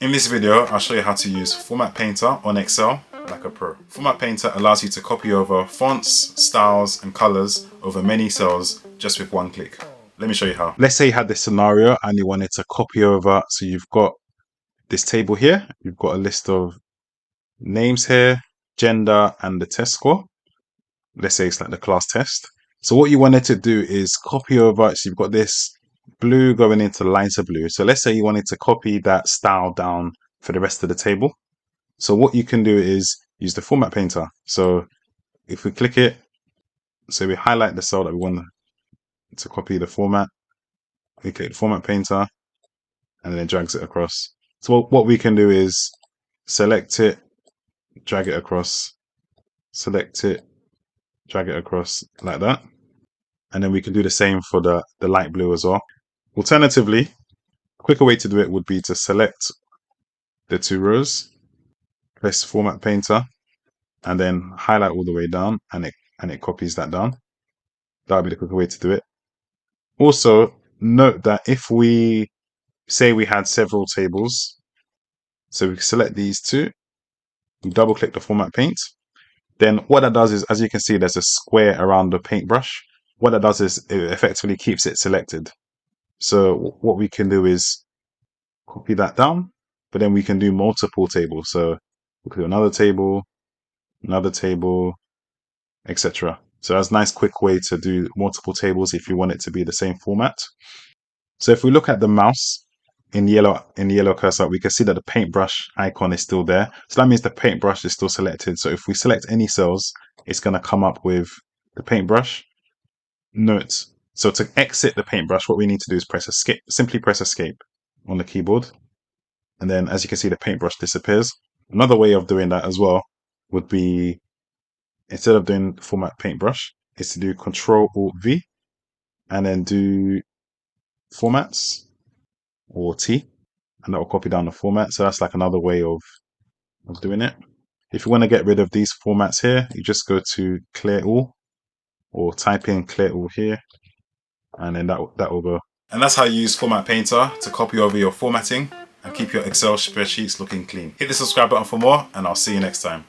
In this video, I'll show you how to use Format Painter on Excel like a pro. Format Painter allows you to copy over fonts, styles, and colors over many cells just with one click. Let me show you how. Let's say you had this scenario and you wanted to copy over. So you've got this table here. You've got a list of names here, gender, and the test score. Let's say it's like the class test. So what you wanted to do is copy over. So you've got this blue going into lighter blue. So let's say you wanted to copy that style down for the rest of the table. So what you can do is use the Format Painter. So if we click it, so we highlight the cell that we want to copy the format, we click the Format Painter, and then it drags it across. So what we can do is select it, drag it across, select it, drag it across like that. And then we can do the same for the light blue as well. Alternatively, a quicker way to do it would be to select the two rows, press Format Painter, and then highlight all the way down, and it copies that down. That would be the quicker way to do it. Also, note that if we say we had several tables, so we select these two, double click the Format Paint, then what that does is, as you can see, there's a square around the paintbrush. What that does is it effectively keeps it selected. So what we can do is copy that down, but then we can do multiple tables. So we can do another table, etc. So that's a nice quick way to do multiple tables if you want it to be the same format. So if we look at the mouse in the yellow cursor, we can see that the paintbrush icon is still there. So that means the paintbrush is still selected. So if we select any cells, it's going to come up with the paintbrush. Note, so to exit the paintbrush, what we need to do is press escape, simply press escape on the keyboard. And then as you can see, the paintbrush disappears. Another way of doing that as well would be, instead of doing Format Paintbrush, is to do Control-Alt-V and then do Formats or T, and that will copy down the format. So that's like another way of doing it. If you want to get rid of these formats here, you just go to Clear All or type in Clear All here, and then that will go. And that's how you use Format Painter to copy over your formatting and keep your Excel spreadsheets looking clean. Hit the subscribe button for more, and I'll see you next time.